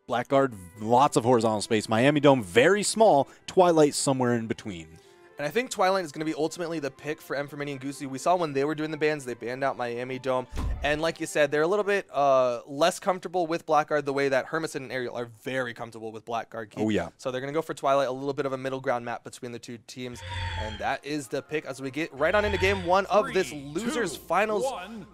Blackguard, lots of horizontal space. Miami Dome, very small. Twilight, somewhere in between. And I think Twilight is going to be ultimately the pick for Hermisen and Goosey. We saw when they were doing the bans, they banned out Miami Dome. And like you said, they're a little bit less comfortable with Blackguard the way that Hermisen and Ariel are very comfortable with Blackguard Keep. Oh, yeah. So they're going to go for Twilight, a little bit of a middle ground map between the two teams. And that is the pick as we get right on into game one of this Losers Finals.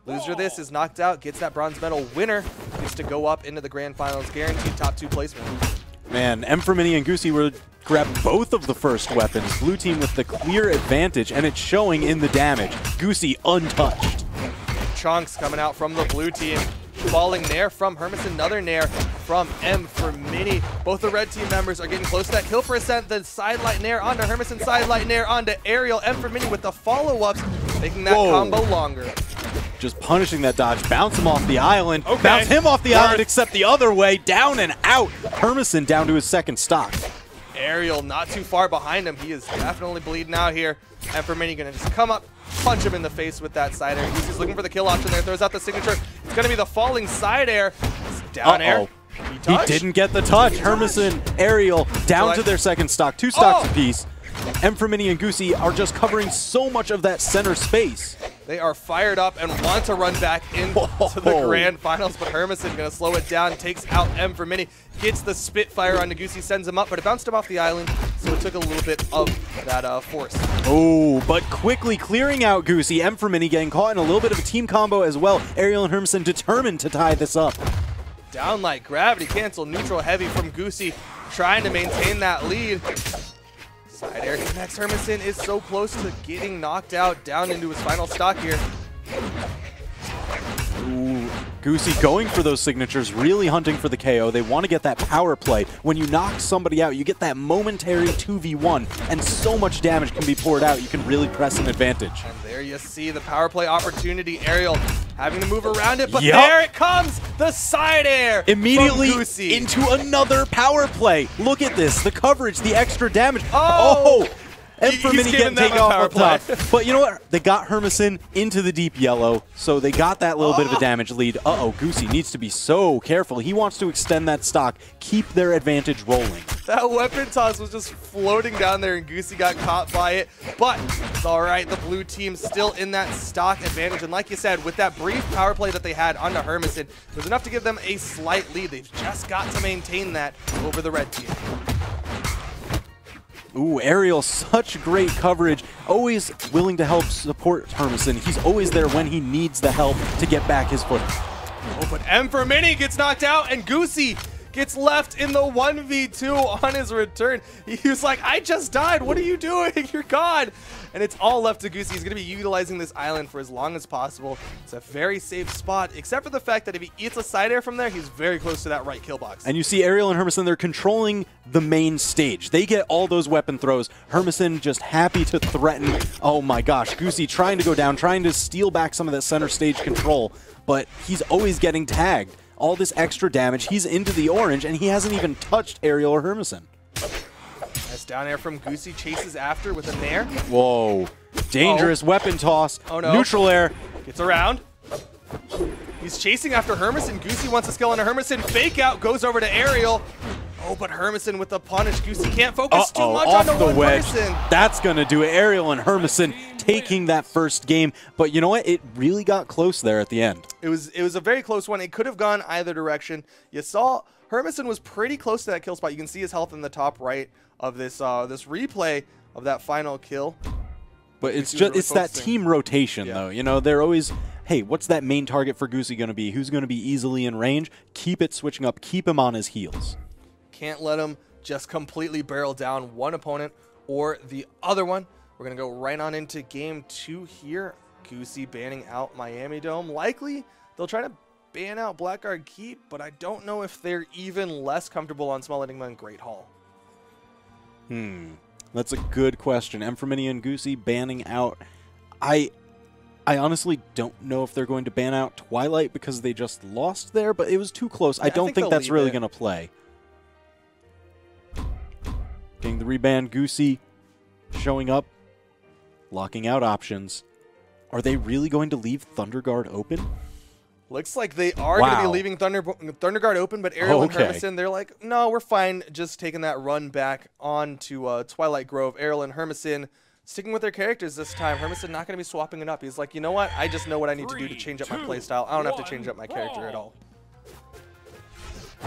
Loser this is knocked out, gets that bronze medal. Winner gets to go up into the grand finals, guaranteed top 2 placement. Man, Hermisen and Goosey were grab both of the first weapons. Blue team with the clear advantage, and it's showing in the damage. Goosey untouched. Chunks coming out from the blue team. Falling nair from Hermisen, another nair from Hermisen. Both the red team members are getting close to that kill percent. The sidelight nair onto Hermisen, sidelight nair onto Ariel. Hermisen with the follow-ups, making that combo longer. Just punishing that dodge. Bounce him off the island. Okay. Bounce him off the island, except the other way. Down and out. Hermisen down to his second stock. Ariel not too far behind him. He is definitely bleeding out here. Hermisen gonna just come up, punch him in the face with that side air. He's looking for the kill option there. Throws out the signature. It's gonna be the falling side air. Down air. He didn't get the touch. Hermisen, Ariel down to their second stock. 2 stocks apiece. Hermisen and Goosey are just covering so much of that center space. They are fired up and want to run back into the grand finals, but Hermisen gonna slow it down, takes out Hermisen, gets the Spitfire onto Goosey, sends him up, but it bounced him off the island, so it took a little bit of that force. Oh, but quickly clearing out Goosey. Hermisen getting caught in a little bit of a team combo as well. Ariel and Hermisen determined to tie this up. Down like gravity cancel, neutral heavy from Goosey, trying to maintain that lead. Side air connects. Hermisen is so close to getting knocked out, down into his final stock here. Ooh, Goosey going for those signatures, really hunting for the KO. They want to get that power play. When you knock somebody out, you get that momentary 2v1, and so much damage can be poured out, you can really press an advantage. And there you see the power play opportunity. Ariel having to move around it, but there it comes, the side air immediately from Goosey into another power play. Look at this, the coverage, the extra damage. Oh! Hermisen getting taken off top. But you know what? They got Hermisen into the deep yellow, so they got that little bit of a damage lead. Uh-oh, Goosey needs to be so careful. He wants to extend that stock, keep their advantage rolling. That weapon toss was just floating down there, and Goosey got caught by it. But it's all right. The blue team still in that stock advantage. And like you said, with that brief power play that they had onto Hermisen, it was enough to give them a slight lead. They've just got to maintain that over the red team. Ooh, Ariel, such great coverage. Always willing to help support Hermisen. He's always there when he needs the help to get back his foot. Oh, but Hermisen gets knocked out, and Goosey gets left in the 1v2 on his return. He was like, I just died. What are you doing? You're gone. And it's all left to Goosey. He's going to be utilizing this island for as long as possible. It's a very safe spot, except for the fact that if he eats a side air from there, he's very close to that right kill box. And you see Ariel and Hermisen, they're controlling the main stage. They get all those weapon throws. Hermisen just happy to threaten. Oh my gosh, Goosey trying to go down, trying to steal back some of that center stage control, but he's always getting tagged. All this extra damage, he's into the orange, and he hasn't even touched Ariel or Hermisen. Nice down air from Goosey, chases after with a nair. Whoa, dangerous weapon toss. Oh no. Neutral air. Gets around. He's chasing after Hermisen. Goosey wants a skill on Hermisen. Fake out, goes over to Ariel. Oh, but Hermisen with the punish. Goosey can't focus too much on the one person. That's going to do it. Ariel and Hermisen taking that first game. But you know what? It really got close there at the end. It was a very close one. It could have gone either direction. You saw Hermisen was pretty close to that kill spot. You can see his health in the top right of this this replay of that final kill. But it's just it's that team rotation though. You know, they're always, hey, what's that main target for Goosey going to be? Who's going to be easily in range? Keep it switching up. Keep him on his heels. Can't let him just completely barrel down one opponent or the other one. We're going to go right on into game 2 here. Goosey banning out Miami Dome. Likely they'll try to ban out Blackguard Keep, but I don't know if they're even less comfortable on Small Enigma and Great Hall. That's a good question. Hermisen and Goosey banning out. I honestly don't know if they're going to ban out Twilight because they just lost there, but it was too close. Yeah, I don't think that's really going to play. Getting the reban, Goosey showing up, locking out options. Are they really going to leave Thunder Guard open? Looks like they are going to be leaving Thunder Guard open, but Ariel and Hermisen, they're like, no, we're fine just taking that run back onto Twilight Grove. Ariel and Hermisen sticking with their characters this time. Hermisen not going to be swapping it up. He's like, you know what? I just know what I need to do to change up my playstyle. I don't have to change up my character at all.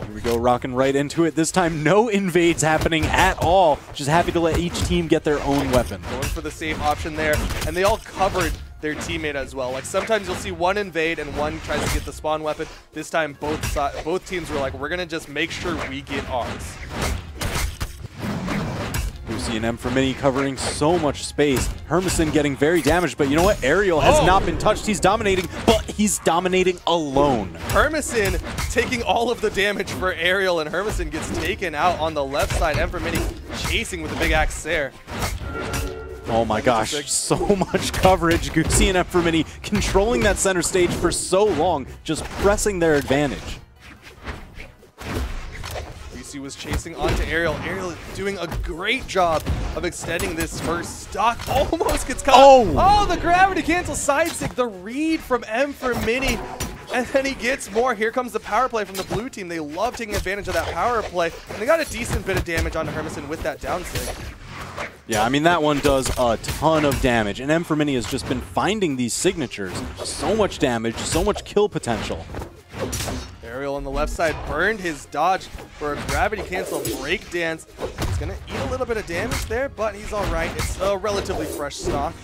Here we go, rocking right into it. This time, no invades happening at all. Just happy to let each team get their own weapon. Going for the safe option there, and they all covered their teammate as well. Like sometimes you'll see one invade and one tries to get the spawn weapon. This time, both teams were like, we're gonna just make sure we get ours. Goosey and M4Mini covering so much space. Hermisen getting very damaged, but you know what? Ariel has not been touched. He's dominating, but he's dominating alone. Hermisen taking all of the damage for Ariel, and Hermisen gets taken out on the left side. M4Mini chasing with the big axe there. Oh my gosh, so much coverage. Goosey and M4Mini controlling that center stage for so long, just pressing their advantage. Goosey was chasing onto Ariel. Ariel is doing a great job of extending this first stock. Almost gets caught. Oh, the gravity cancel side stick. The read from M4Mini. And then he gets more. Here comes the power play from the blue team. They love taking advantage of that power play. And they got a decent bit of damage onto Hermisen with that down sig. Yeah, I mean, that one does a ton of damage. And M4Mini has just been finding these signatures. So much damage, so much kill potential. Ariel on the left side burned his dodge for a gravity cancel breakdance. He's going to eat a little bit of damage there, but he's all right. It's a relatively fresh stock.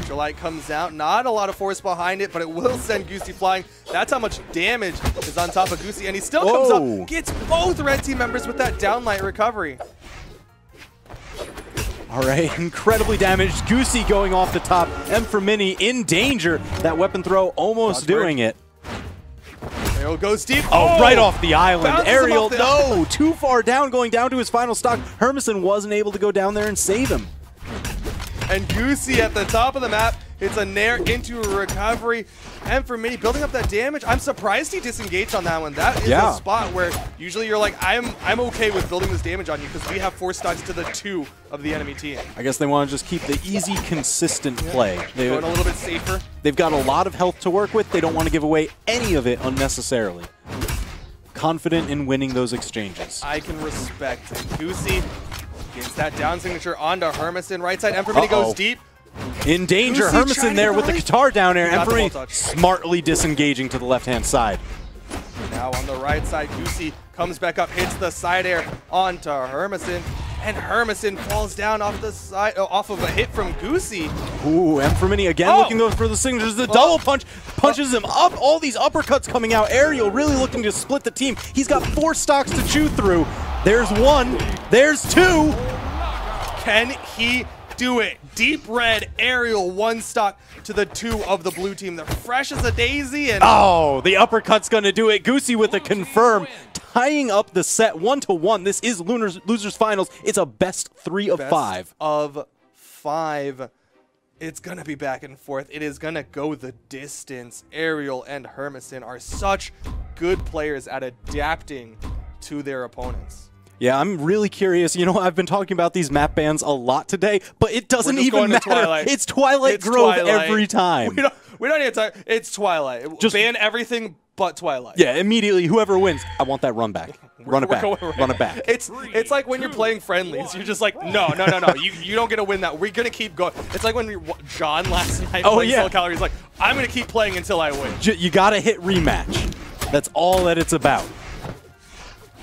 Light comes out. Not a lot of force behind it, but it will send Goosey flying. That's how much damage is on top of Goosey, and he still comes up, gets both red team members with that downlight recovery. All right, incredibly damaged. Goosey going off the top. M4Mini in danger. That weapon throw almost doing it. Ariel goes deep. Oh, right off the island. Ariel, no, too far down, going down to his final stock. Hermisen wasn't able to go down there and save him. And Goosey at the top of the map hits a nair into a recovery. M4Mini building up that damage. I'm surprised he disengaged on that one. That is a spot where usually you're like, I'm okay with building this damage on you because we have 4 stocks to the 2 of the enemy team. I guess they want to just keep the easy, consistent play. Going a little bit safer. They've got a lot of health to work with. They don't want to give away any of it unnecessarily. Confident in winning those exchanges. I can respect it. Goosey gets that down signature onto Hermisen. Right side, M4Mini goes deep. In danger, Hermisen there with the guitar down air. M4Mini smartly disengaging to the left-hand side. Now on the right side, Goosey comes back up, hits the side air onto Hermisen, and Hermisen falls down off the side, off of a hit from Goosey. Ooh, M4Mini again looking for the signatures. The double punch punches him up. All these uppercuts coming out. Ariel really looking to split the team. He's got 4 stocks to chew through. There's 1. There's 2. Can he do it? Deep red, Ariel 1 stock to the 2 of the blue team. They're fresh as a daisy. And oh, the uppercut's going to do it. Goosey with a confirm, tying up the set 1-1. This is Losers Finals. It's a best 3 of 5. Best of 5. It's going to be back and forth. It is going to go the distance. Ariel and Hermisen are such good players at adapting to their opponents. Yeah, I'm really curious. You know, I've been talking about these map bans a lot today, but it doesn't even matter. It's Twilight Grove every time. We don't need to talk. It's Twilight. Just ban everything but Twilight. Yeah, immediately, whoever wins, I want that run back. Run it back. Run it back. It's like when you're playing friendlies. You're just like, no. You don't get to win that. We're going to keep going. It's like when John last night playing Soul Calibur. He's like, I'm going to keep playing until I win. You got to hit rematch. That's all that it's about.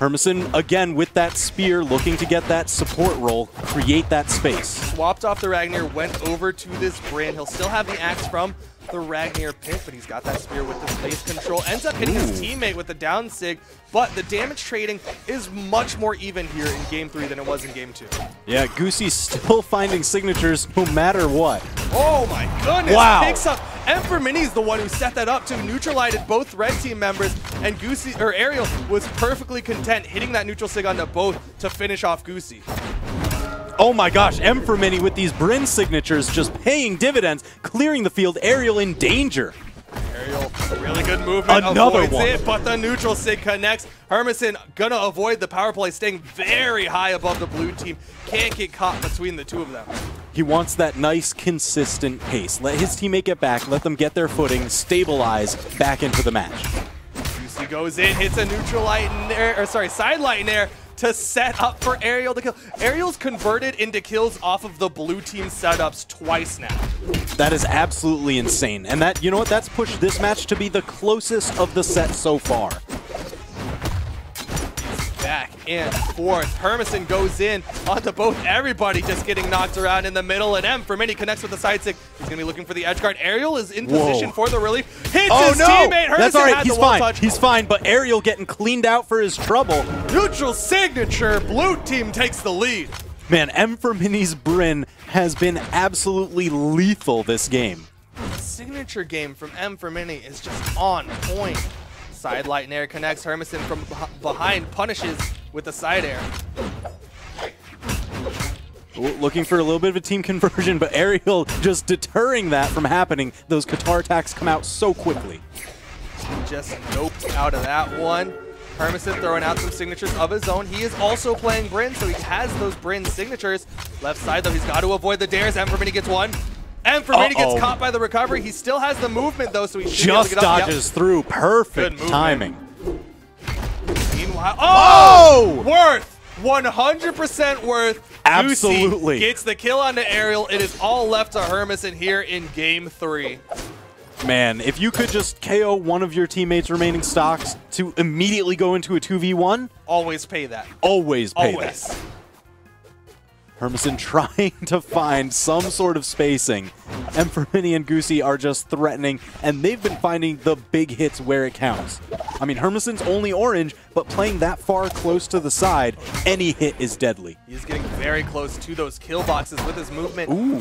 Hermisen, again, with that spear, looking to get that support role, create that space. Swapped off the Ragnar, went over to this Brand. He'll still have the axe from the Ragnar pit, but he's got that spear with the space control. Ends up hitting his teammate with the down sig, but the damage trading is much more even here in Game 3 than it was in Game 2. Yeah, Goosey's still finding signatures no matter what. Oh my goodness! Wow. Picks up. M4Mini is the one who set that up to neutralize both red team members, and Goosey or Ariel was perfectly content hitting that neutral sig onto both to finish off Goosey. Oh my gosh, M4Mini with these Bryn signatures just paying dividends, clearing the field. Ariel in danger. Ariel, really good movement, avoids it, but the neutral sig connects. Hermisen gonna avoid the power play, staying very high above the blue team. Can't get caught between the 2 of them. He wants that nice, consistent pace. Let his teammate get back, let them get their footing, stabilize, back into the match. Goosey goes in, hits a neutral light in there, or sorry, side light in there to set up for Aerial to kill. Aerial's converted into kills off of the blue team setups twice now. That is absolutely insane. And that, you know what, that's pushed this match to be the closest of the set so far. Back and forth. Hermisen goes in onto both. Everybody just getting knocked around in the middle. And M for Mini connects with the side stick. He's going to be looking for the edge guard. Aerial is in position for the relief. Hits his teammate. Hermisen That's all right. had He's the wall fine. touch. He's fine. But Aerial getting cleaned out for his trouble. Neutral signature. Blue team takes the lead. Man, M for Mini's Brynn has been absolutely lethal this game. The signature game from M for Mini is just on point. Side light and air connects. Hermisen from behind punishes with the side air. Looking for a little bit of a team conversion, but Aerial just deterring that from happening. Those Qatar attacks come out so quickly. Just noped out of that one. Hermisen throwing out some signatures of his own. He is also playing Brynn, so he has those Brynn signatures. Left side, though, he's got to avoid the dares. M for Mini gets one. M for Mini gets caught by the recovery. He still has the movement, though, so he should just be able to get up. dodges through. Perfect timing. Meanwhile, oh! Worth! 100% worth. Absolutely. Goosey gets the kill on the Aerial. It is all left to Hermisen here in Game 3. Man, if you could just KO one of your teammates' remaining stocks to immediately go into a 2v1. Always pay that. Always pay Always. that. Hermisen trying to find some sort of spacing. M for Mini and Goosey are just threatening, and they've been finding the big hits where it counts. I mean, Hermisen's only orange, but playing that far close to the side, any hit is deadly. He's getting very close to those kill boxes with his movement. Ooh.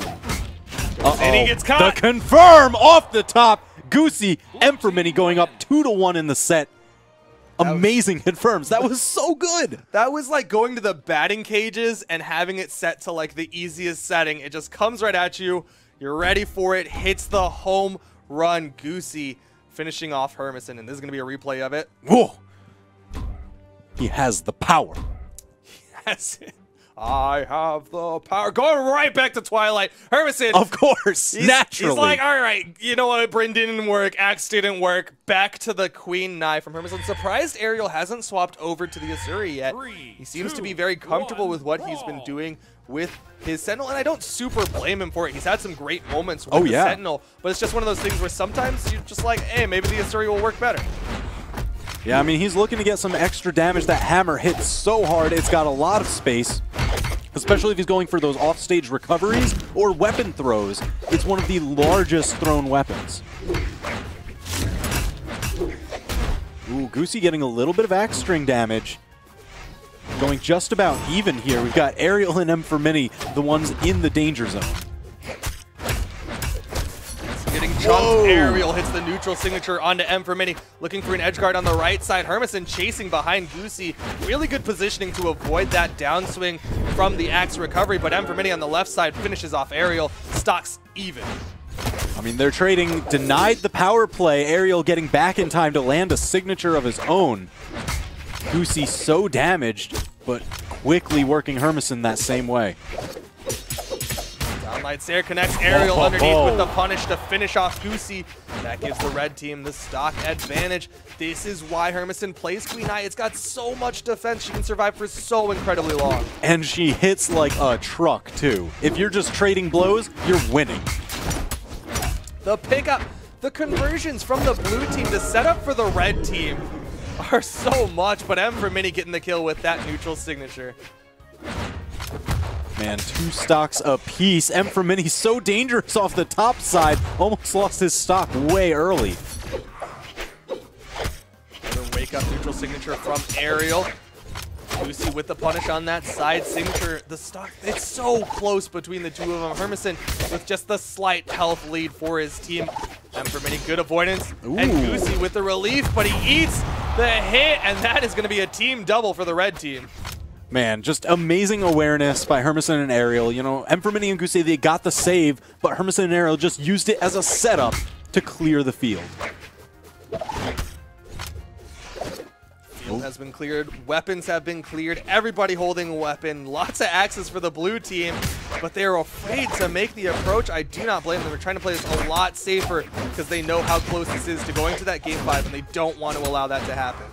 And he gets caught. The confirm off the top. Goosey, M for Mini going up 2-1 in the set. Amazing confirms. That was so good. That was like going to the batting cages and having it set to like the easiest setting. It just comes right at you. You're ready for it. Hits the home run. Goosey finishing off Hermisen, and this is going to be a replay of it. Whoa. He has the power. Yes. I have the power. Going right back to Twilight. Hermisen. Of course. Naturally. He's like, all right, you know what? Brynn didn't work. Axe didn't work. Back to the Queen Knife from Hermisen. Surprised Aerial hasn't swapped over to the Asuri yet. He seems to be very comfortable with what he's been doing with his Sentinel, and I don't super blame him for it. He's had some great moments with the Sentinel, but it's just one of those things where sometimes you're just like, hey, maybe the Asuri will work better. Yeah, I mean, he's looking to get some extra damage. That hammer hits so hard, it's got a lot of space, especially if he's going for those offstage recoveries or weapon throws. It's one of the largest thrown weapons. Ooh, Goosey getting a little bit of axe string damage. Going just about even here. We've got Aerial and M for Mini, the ones in the danger zone. Getting chunked. Aerial hits the neutral signature onto M for Mini. Looking for an edge guard on the right side. Hermisen chasing behind Goosey. Really good positioning to avoid that downswing from the axe recovery, but M for Mini on the left side finishes off Aerial. Stocks even. I mean, they're trading, denied the power play. Aerial getting back in time to land a signature of his own. Goosey so damaged, but quickly working Hermisen that same way. Downlight Stair connects Aerial underneath with the punish to finish off Goosey. That gives the red team the stock advantage. This is why Hermisen plays Queen Eye. It's got so much defense. She can survive for so incredibly long. And she hits like a truck, too. If you're just trading blows, you're winning. The pickup, the conversions from the blue team to set up for the red team are so much, but M for Mini getting the kill with that neutral signature. Man, 2 stocks apiece. M for Mini so dangerous off the top side. Almost lost his stock way early. Another wake up neutral signature from Aerial. Goosey with the punish on that side signature. The stock, it's so close between the two of them. Hermisen with just the slight health lead for his team. M for Mini, good avoidance. Ooh. And Goosey with the relief, but he eats the hit, and that is going to be a team double for the red team. Man, just amazing awareness by Hermisen and Aerial. You know, M for Mini and Goosey, they got the save, but Hermisen and Aerial just used it as a setup to clear the field. Shield has been cleared. Weapons have been cleared. Everybody holding a weapon. Lots of axes for the blue team, but they're afraid to make the approach. I do not blame them. They're trying to play this a lot safer because they know how close this is to going to that game 5, and they don't want to allow that to happen.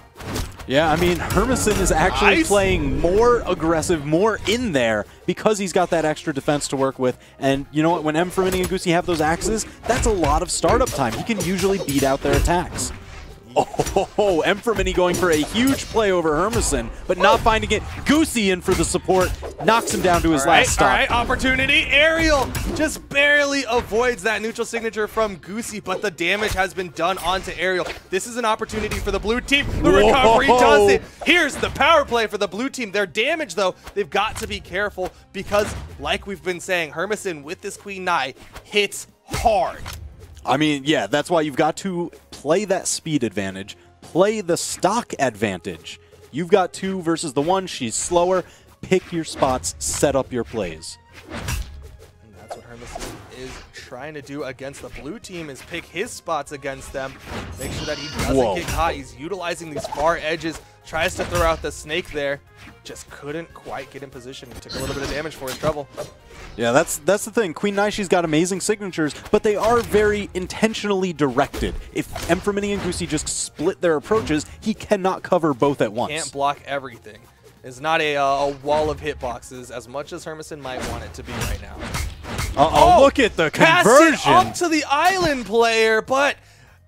Yeah, I mean, Hermisen is actually playing more aggressive, more in there, because he's got that extra defense to work with. And you know what? When Mini and Goosey have those axes, that's a lot of startup time. He can usually beat out their attacks. Oh, Mini going for a huge play over Hermisen, but not finding it. Goosey in for the support, knocks him down to his last stop. All right, opportunity. Aerial just barely avoids that neutral signature from Goosey, but the damage has been done onto Aerial. This is an opportunity for the blue team. The recovery does it. Here's the power play for the blue team. Their damage, though, they've got to be careful because, like we've been saying, Hermisen with this Queen Nai hits hard. I mean, yeah, that's why you've got to play that speed advantage, play the stock advantage. You've got 2 versus the 1. She's slower. Pick your spots, set up your plays. And that's what Hermisen is trying to do against the blue team, is pick his spots against them. Make sure that he doesn't get caught. He's utilizing these far edges, tries to throw out the snake there. Just couldn't quite get in position. He took a little bit of damage for his trouble. Yeah, that's the thing. Queen Nai, she's got amazing signatures, but they are very intentionally directed. If Mini and Goosey just split their approaches, he cannot cover both at once. Can't block everything. It's not a wall of hitboxes as much as Hermisen might want it to be right now. Oh, look at the conversion. Passed it up to the island player, but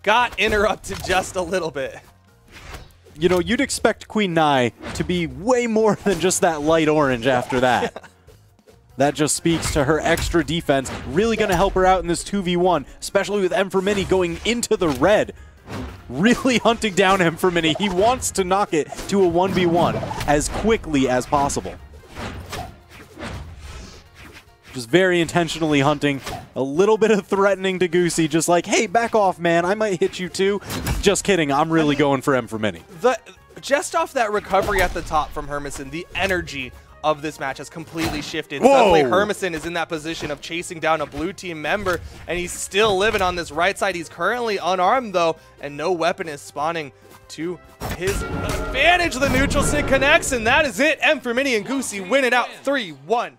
got interrupted just a little bit. You know, you'd expect Queen Nai to be way more than just that light orange after that. That just speaks to her extra defense. Really going to help her out in this 2v1, especially with Mini going into the red. Really hunting down Mini. He wants to knock it to a 1v1 as quickly as possible. Just very intentionally hunting. A little bit of threatening to Goosey, just like, hey, back off, man. I might hit you too. Just kidding. I'm really going for Mini. Just off that recovery at the top from Hermisen, the energy of this match has completely shifted. Whoa. Suddenly Hermisen is in that position of chasing down a blue team member, and he's still living on this right side. He's currently unarmed, though, and no weapon is spawning to his advantage. The neutral sig connects, and that is it. Mini and Goosey win it out 3-1.